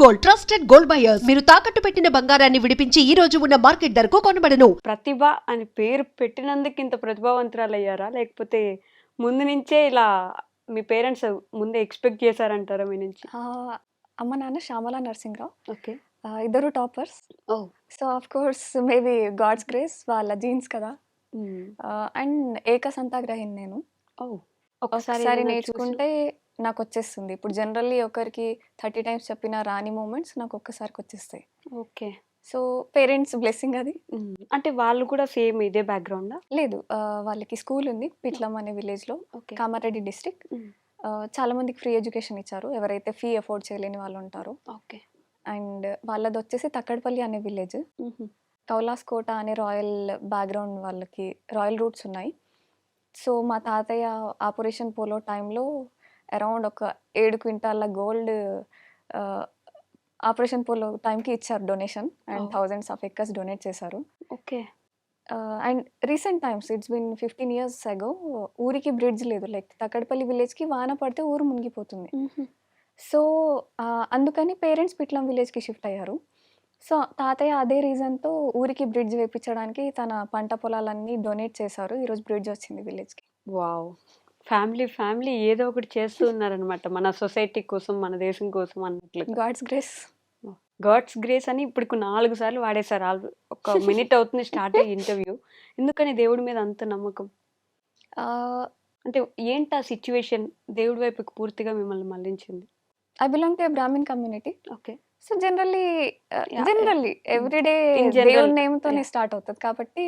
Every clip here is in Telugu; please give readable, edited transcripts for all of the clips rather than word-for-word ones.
గోల్డ్ ట్రస్టెడ్ గోల్డ్ బయర్స్ మీరు తాకట్టు పెట్టిన బంగారాన్ని విడిపించి ఈ రోజు ఉన్న మార్కెట్ ధరకు కొనబడను. ప్రతిభ అని పేరు పెట్టినందుకు ఇంత ప్రతిభావంతురాలు అయ్యారా, లేకపోతే ముందు నుంచే ఇలా మీ పేరెంట్స్ ముందే ఎక్స్పెక్ట్ చేశారంటారా మీ నుంచి? అమ్మ నాన్న శ్యామల నరసింహరావు, ఓకే. ఇద్దరు టాపర్స్. ఓ so of course maybe God's grace, వాళ్ళ జీన్స్ కదా. అండ్ ఏకసంతాగ్రహిని నేను. ఓ ఒకసారి ఏదైనా నేర్చుకుంటే నాకు వచ్చేస్తుంది. ఇప్పుడు జనరల్లీ ఒకరికి 30 టైమ్స్ చెప్పిన రాని మూమెంట్స్ నాకు ఒక్కసారికి వచ్చేస్తాయి. ఓకే. సో పేరెంట్స్ బ్లెస్సింగ్ అది. అంటే వాళ్ళు కూడా సేమ్ ఇదే బ్యాక్గ్రౌండా? లేదు, వాళ్ళకి స్కూల్ ఉంది పిట్లం అనే విలేజ్లో, ఓకే. కామారెడ్డి డిస్ట్రిక్ట్. చాలా మందికి ఫ్రీ ఎడ్యుకేషన్ ఇచ్చారు, ఎవరైతే ఫీ అఫోర్డ్ చేయలేని వాళ్ళు ఉంటారో. ఓకే. అండ్ వాళ్ళది వచ్చేసి తక్కడపల్లి అనే విలేజ్. కౌలాస్ కోట అనే రాయల్ బ్యాక్గ్రౌండ్, వాళ్ళకి రాయల్ రూట్స్ ఉన్నాయి. సో మా తాతయ్య ఆపరేషన్ పోలో టైంలో అరౌండ్ ఒక 7 క్వింటాల గోల్డ్ ఆపరేషన్ పోలో టైంకి ఇచ్చారు donation, and thousands of acres donate చేశారు. Okay. And recent times, it's been 15 years అగో, ఊరికి బ్రిడ్జ్ లేదు. లైక్ తక్కడపల్లి విలేజ్కి వాన పడితే ఊరు మునిగిపోతుంది. సో అందుకని పేరెంట్స్ పిట్లం విలేజ్కి షిఫ్ట్ అయ్యారు. సో తాతయ్య అదే రీజన్తో ఊరికి బ్రిడ్జ్ వేయించడానికి తన పంట పొలాలన్నీ డొనేట్ చేశారు. ఈరోజు బ్రిడ్జ్ వచ్చింది విలేజ్కి. వావ్! ఫ్యామిలీ ఏదో ఒకటి చేస్తూ ఉన్నారనమాట, మన సొసైటీ కోసం, మన దేశం కోసం అన్నట్లు. God's grace. గాడ్స్ గ్రేస్ అని ఇప్పుడు 4 సార్లు వాడేశారు. ఒక మినిట్ అవుతుంది స్టార్ట్ అయ్యి ఇంటర్వ్యూ. ఎందుకని దేవుడి మీద అంత నమ్మకం? అంటే ఏంటి ఆ సిచ్యువేషన్ దేవుడి వైపుకి పూర్తిగా మిమ్మల్ని మళ్ళించింది? I belong to Brahmin community. Okay. So generally everyday In general, దేవుడి నేమ్తోనే yeah. స్టార్ట్ అవుతుంది కాబట్టి.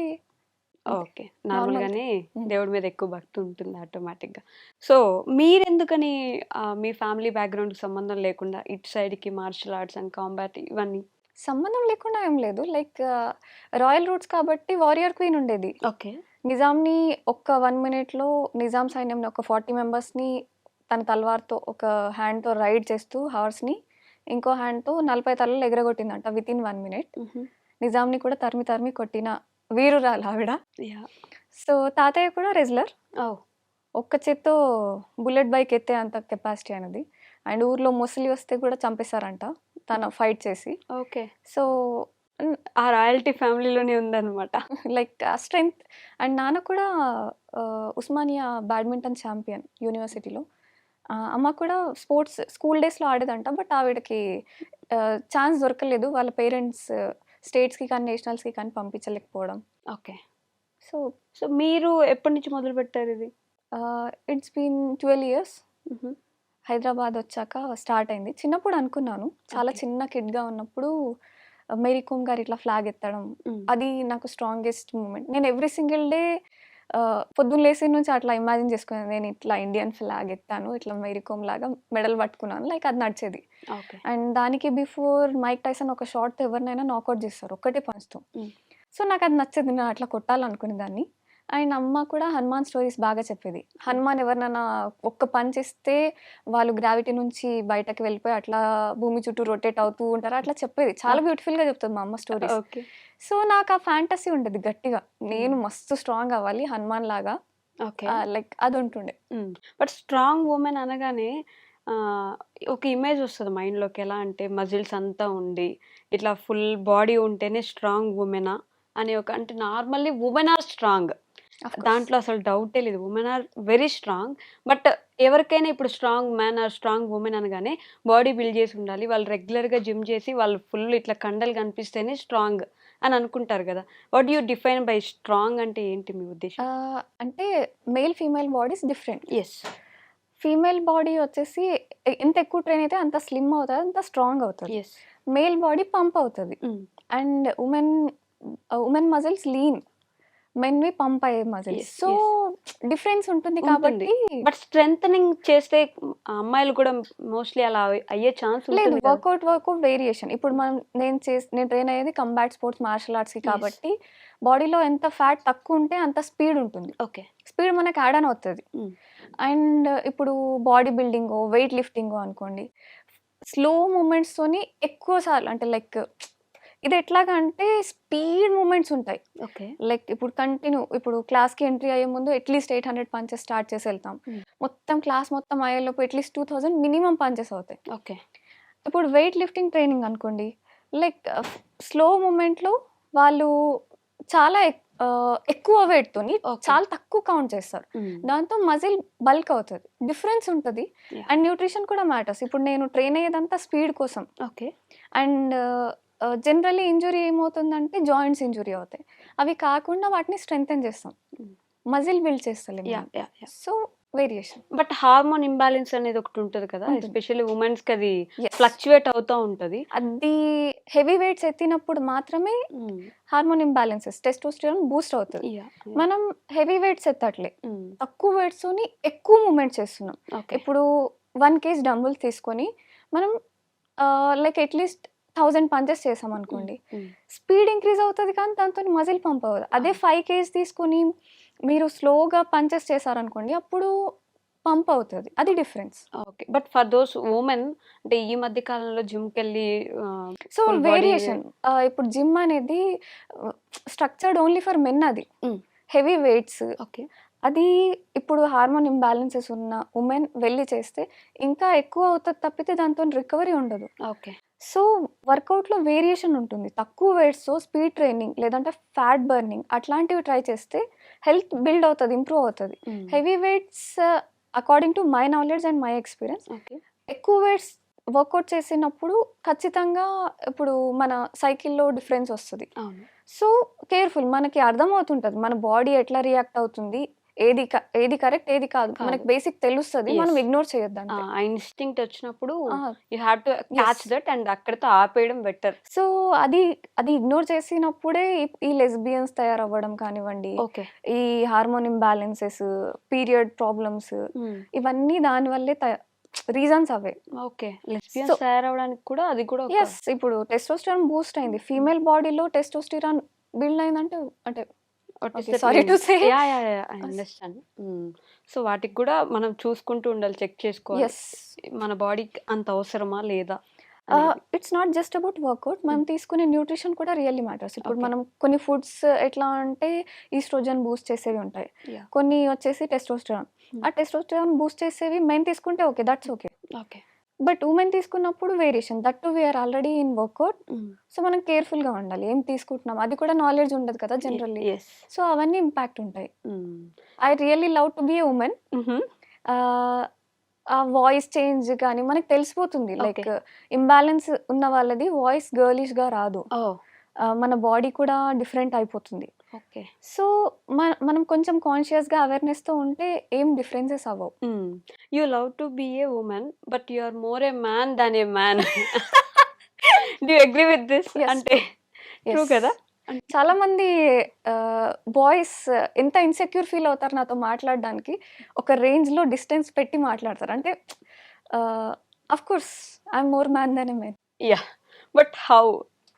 ఓకే. నార్మల్గానే దేవుడి మీద ఎక్కువ భక్తి ఉంటుంది ఆటోమేటిక్గా. సో మీరెందుకని మీ ఫ్యామిలీ బ్యాక్గ్రౌండ్కి సంబంధం లేకుండా ఇటు సైడ్కి మార్షల్ ఆర్ట్స్ అండ్ కాంబాట్ ఇవన్నీ? సంబంధం లేకుండా ఏం లేదు, లైక్ రాయల్ రూట్స్ కాబట్టి వారియర్ క్వీన్ ఉండేది. ఓకే. నిజాంని ఒక్క 1 minute నిజాం సైన్యంని ఒక 40 members తన తల్వార్తో ఒక హ్యాండ్తో రైడ్ చేస్తూ హార్స్ని, ఇంకో హ్యాండ్తో 40 తలలు ఎగరగొట్టిందంట వితిన్ 1 minute. నిజాంని కూడా తరిమి కొట్టిన వీరురాలు ఆవిడ. సో తాతయ్య కూడా రెజ్లర్, ఒక్క చేత్తో బుల్లెట్ బైక్ ఎత్తే అంత కెపాసిటీ అనేది. అండ్ ఊర్లో ముసలి వస్తే కూడా చంపేశారంట తన ఫైట్ చేసి. ఓకే. సో ఆ రాయల్టీ ఫ్యామిలీలోనే ఉందన్నమాట. లైక్ ఆ స్ట్రెంగ్త్. అండ్ నాన్న కూడా ఉస్మానియా బ్యాడ్మింటన్ ఛాంపియన్ యూనివర్సిటీలో. అమ్మ కూడా స్పోర్ట్స్ స్కూల్ డేస్లో ఆడేదంట, బట్ ఆవిడకి ఛాన్స్ దొరకలేదు, వాళ్ళ పేరెంట్స్ స్టేట్స్కి కానీ నేషనల్స్కి కానీ పంపించలేకపోవడం. ఓకే. సో సో మీరు ఎప్పటి నుంచి మొదలు పెట్టారు ఇది? It's been 12 years. హైదరాబాద్ వచ్చాక స్టార్ట్ అయింది. చిన్నప్పుడు అనుకున్నాను, చాలా చిన్న కిడ్గా ఉన్నప్పుడు మేరీ కోమ్ గారు ఇట్లా ఫ్లాగ్ ఎత్తడం, అది నాకు స్ట్రాంగెస్ట్ మూమెంట్. నేను ఎవ్రీ సింగిల్ డే పొద్దున్న లేసి నుంచి అట్లా ఇమాజిన్ చేసుకున్నాను, నేను ఇట్లా ఇండియన్ ఫ్లాగ్ ఎత్తాను, ఇట్లా మేరీ కోమ్ లాగా మెడల్ పట్టుకున్నాను, లైక్ అది నడిచేది. అండ్ దానికి బిఫోర్ మైక్ టైసన్ ఒక షాట్తో ఎవరినైనా నాకౌట్ చేస్తారు ఒక్కటే పంచ్తో. సో నాకు అది నచ్చేది, నేను అట్లా కొట్టాలనుకునే దాన్ని. అండ్ అమ్మ కూడా హనుమాన్ స్టోరీస్ బాగా చెప్పేది. హనుమాన్ ఎవరినైనా ఒక్క పంచ్ ఇస్తే వాళ్ళు గ్రావిటీ నుంచి బయటకు వెళ్ళిపోయి అట్లా భూమి చుట్టూ రొటేట్ అవుతూ ఉంటారు, అట్లా చెప్పేది. చాలా బ్యూటిఫుల్గా చెప్తుంది మా అమ్మ స్టోరీస్. సో నాకు ఆ ఫ్యాంటసీ ఉండేది గట్టిగా, నేను మస్తు స్ట్రాంగ్ అవ్వాలి హనుమాన్ లాగా. ఓకే. లైక్ అది ఉంటుండే. బట్ స్ట్రాంగ్ ఉమెన్ అనగానే ఒక ఇమేజ్ వస్తుంది మైండ్లోకి. ఎలా అంటే మజిల్స్ అంతా ఉండి ఇట్లా ఫుల్ బాడీ ఉంటేనే స్ట్రాంగ్ ఉమెనా అని ఒక, అంటే నార్మల్లీ ఉమెన్ ఆర్ స్ట్రాంగ్, దాంట్లో అసలు డౌటే లేదు, women are very strong. But ఎవరికైనా ఇప్పుడు strong man or strong women అనగానే బాడీ బిల్డ్ చేసి ఉండాలి, వాళ్ళు రెగ్యులర్గా జిమ్ చేసి వాళ్ళు ఫుల్ ఇట్లా కండలు కనిపిస్తేనే స్ట్రాంగ్ అని అనుకుంటారు కదా. What you define by strong అంటే ఏంటి మీ ఉద్దేశం? అంటే male female bodies different. Yes. Female body వచ్చేసి ఎంత ఎక్కువ ట్రైన్ అయితే అంత స్లిమ్ అవుతుంది, అంత స్ట్రాంగ్ అవుతుంది. ఎస్. మేల్ బాడీ పంప్ అవుతుంది. అండ్ ఉమెన్ మజిల్స్ లీన్, మెన్వి పంప్ అయ్యే మజిల్స్. సో డిఫరెన్స్ ఉంటుంది కాబట్టి. బట్ స్ట్రెంథనింగ్ చేస్తే అమ్మాయిలు కూడా మోస్ట్లీ అలా అయ్యే ఛాన్స్ లేదు, వర్కౌట్ వేరియేషన్. ఇప్పుడు నేను ట్రైన్ అయ్యేది కంబాట్ స్పోర్ట్స్ మార్షల్ ఆర్ట్స్కి కాబట్టి బాడీలో ఎంత ఫ్యాట్ తక్కువ ఉంటే అంత స్పీడ్ ఉంటుంది. ఓకే. స్పీడ్ మనకు యాడ్ ఆన్ అవుతుంది. అండ్ ఇప్పుడు బాడీ బిల్డింగో వెయిట్ లిఫ్టింగో అనుకోండి, స్లో మూమెంట్స్తోని ఎక్కువ సార్లు, అంటే లైక్ ఇది ఎట్లాగా అంటే స్పీడ్ మూమెంట్స్ ఉంటాయి. ఓకే. లైక్ ఇప్పుడు కంటిన్యూ, ఇప్పుడు క్లాస్కి ఎంట్రీ అయ్యే ముందు అట్లీస్ట్ 800 పంచెస్ స్టార్ట్ చేసి వెళ్తాం. మొత్తం క్లాస్ మొత్తం అయ్యేలోపు అట్లీస్ట్ 2000 మినిమం పంచెస్ అవుతాయి. ఓకే. ఇప్పుడు వెయిట్ లిఫ్టింగ్ ట్రైనింగ్ అనుకోండి, లైక్ స్లో మూమెంట్లో వాళ్ళు చాలా ఎక్కువ వెయిట్తోని Okay. చాలా తక్కువ కౌంట్ చేస్తారు. దాంతో మజిల్ బల్క్ అవుతుంది, డిఫరెన్స్ ఉంటుంది. Yeah. అండ్ న్యూట్రిషన్ కూడా మ్యాటర్స్. ఇప్పుడు నేను ట్రైన్ అయ్యేదంతా స్పీడ్ కోసం. ఓకే. అండ్ జనరల్లీ ఇంజురీ ఏమవుతుందంటే జాయింట్స్ ఇంజురీ అవుతాయి. అవి కాకుండా వాటిని స్ట్రెంగ్తెన్ చేస్తాం, మజిల్ బిల్డ్ చేస్తలేము. Yeah yeah yeah. So variation. But hormone imbalance అనేది ఒకటి ఉంటుంది కదా, ఉంటుంది. ఎస్పెషల్లీ ఉమెన్స్ కి అది Yes. ఫ్లక్చువేట్ అవుతూ ఉంటది. అది హెవీ వెయిట్స్ ఎత్తినప్పుడు మాత్రమే హార్మోన్ ఇంబ్యాలెన్సెస్, టెస్టోస్టెరాన్ బూస్ట్ అవుతుంది. మనం హెవీ వెయిట్స్ ఎత్తట్లే, తక్కువ వెయిట్స్ ఎక్కువ మూమెంట్ చేస్తున్నాం. ఓకే. ఇప్పుడు 1 kg డంబుల్స్ తీసుకొని మనం లైక్ అట్లీస్ట్ 1000 పంచెస్ చేసాం అనుకోండి, స్పీడ్ ఇంక్రీజ్ అవుతుంది కానీ దాంతో మజిల్ పంప్ అవ్వదు. అదే 5 kg తీసుకొని మీరు స్లోగా పంచెస్ చేశారనుకోండి, అప్పుడు పంప్ అవుతుంది. అది difference. Okay. But for those women అంటే ఈ మధ్య కాలంలో జిమ్ కి వెళ్ళి సో full body- వేరియేషన్. ఇప్పుడు జిమ్ అనేది స్ట్రక్చర్డ్ ఓన్లీ ఫర్ మెన్. అది Mm. Heavy weights. ఓకే. అది ఇప్పుడు హార్మోన్ ఇంబ్యాలెన్సెస్ ఉన్న ఉమెన్ వెళ్ళి చేస్తే ఇంకా ఎక్కువ అవుతుంది తప్పితే దాంతో రికవరీ ఉండదు. ఓకే. సో వర్కౌట్లో వేరియేషన్ ఉంటుంది. తక్కువ వెయిట్స్తో స్పీడ్ ట్రైనింగ్ లేదంటే ఫ్యాట్ బర్నింగ్ అట్లాంటివి ట్రై చేస్తే హెల్త్ బిల్డ్ అవుతుంది, ఇంప్రూవ్ అవుతుంది. Heavy weights according to my knowledge and my experience, okay. ఎక్కువ వెయిట్స్ వర్కౌట్ చేసినప్పుడు ఖచ్చితంగా ఇప్పుడు మన సైకిల్లో డిఫరెన్స్ వస్తుంది. అవును. సో కేర్ఫుల్, మనకి అర్థమవుతుంటుంది మన బాడీ ఎట్లా రియాక్ట్ అవుతుంది, ఏది కరెక్ట్ ఏది కాదు, కాదు. మనకి బేసిక్ తెలుస్తుంది. Yes. మనం ఇగ్నోర్ చేయొద్దు. ఆ ఇన్స్టింక్ట్ వచ్చినప్పుడు you have to catch that and అక్కడితో ఆపేయడం బెటర్. సో అది ఇగ్నోర్ చేసినప్పుడే ఈ లెస్బియన్స్ తయారవ్వడం కానివ్వండి, ఓకే. ఈ హార్మోన్ ఇంబ్యాలెన్సెస్, పీరియడ్ ప్రాబ్లమ్స్, ఇవన్నీ దానివల్లే రీజన్స్ అవే. ఓకే. లెస్బియన్స్ తయారవడానికి కూడా అది కూడా ఒక- ఎస్, ఇప్పుడు టెస్టోస్టెరాన్ బూస్ట్ అయింది. ఫీమేల్ బాడీలో టెస్టోస్టెరాన్ బిల్డ్ అయిందంటే అంటే What is Okay, that sorry mean? to say. Yeah, I understand. So వాటికి కూడా మనం చూసుకుంటూ ఉండాలి, చెక్ చేసుకోవాలి ఎస్, మన బాడీకి అంత అవసరమా లేదా. It's not just about workout. మనం తీసుకునే న్యూట్రిషన్ కూడా రియల్లీ మ్యాటర్స్. ఇప్పుడు Okay. మనం కొన్ని ఫుడ్స్ ఎట్లా అంటే ఈస్ట్రోజన్ బూస్ట్ చేసేవి ఉంటాయి, Yeah. కొన్ని వచ్చేసి టెస్టోస్టెరాన్. ఆ టెస్టోస్టెరాన్ బూస్ట్ చేసేవి మెన్ తీసుకుంటే okay, that's okay. Okay. But women తీసుకున్నప్పుడు variation, that to we are already in workout. So మనం కేర్ఫుల్గా ఉండాలి ఏం తీసుకుంటున్నాం, అది కూడా నాలెడ్జ్ ఉండదు కదా జనరల్లీ. ఎస్. సో అవన్నీ ఇంపాక్ట్ ఉంటాయి. I really love to be a women. ఆ వాయిస్ చేంజ్ కానీ మనకు తెలిసిపోతుంది. Like Okay. ఇంబ్యాలెన్స్ ఉన్న వాళ్ళది వాయిస్ గర్లిష్గా రాదు, ఓ మన బాడీ కూడా డిఫరెంట్ అయిపోతుంది. ఓకే. సో మనం కొంచెం కాన్షియస్గా అవేర్నెస్తో ఉంటే ఏం డిఫరెన్సెస్ అవ్వవు. You love to be a women but you are more a man than a man. Do you agree with this? Yes. అంటే Yes. ట్రూ కదా. చాలా మంది బాయ్స్ ఎంత ఇన్సెక్యూర్ ఫీల్ అవుతారు నాతో మాట్లాడడానికి, ఒక రేంజ్లో డిస్టెన్స్ పెట్టి మాట్లాడతారు. అంటే of course I'm more man than a men. Yeah, but how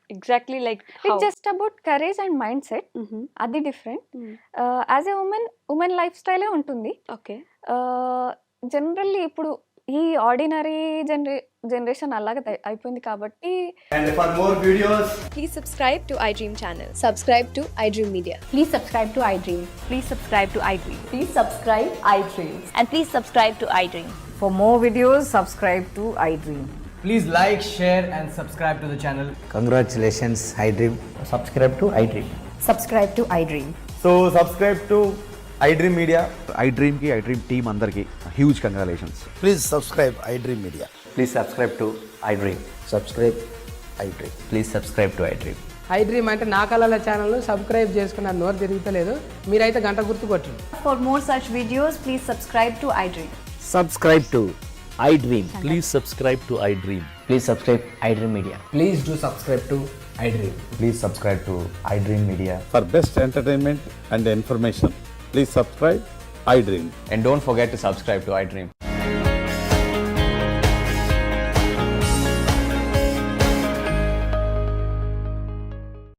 exactly, like it just about courage and mindset, అది different. As a women life స్టైలే ఉంటుంది. ఓకే. జనరల్లీ ఇప్పుడు ఈ ఆర్డినరీ జనరేషన్ అలాగే అయిపోయింది కాబట్టి And for more videos, Please subscribe to iDream channel. Subscribe to iDream Media. Please subscribe to iDream. Please subscribe to iDream. Please subscribe iDream. And please subscribe to iDream. For more videos, subscribe to iDream. Please like, share and subscribe to the channel. Congratulations, iDream. subscribe to iDream. Subscribe to iDream. So subscribe to iDream Media. iDream की iDream team अंदर की huge congratulations. Please subscribe iDream Media. Please subscribe to iDream. Subscribe iDream. Please subscribe to iDream. iDream అంటే నా కళల ఛానల్ సబ్స్క్రైబ్ చేసుకున్న నోరు తిరుగుతలేదు, మీరైతే గంట గుర్తు కొట్టండి. For more such videos, please subscribe to iDream. Subscribe to iDream. Please subscribe to iDream. Please subscribe iDream Media. Please do subscribe to iDream. Please subscribe to iDream Media. For best entertainment and information, please subscribe iDream. And don't forget to subscribe to iDream.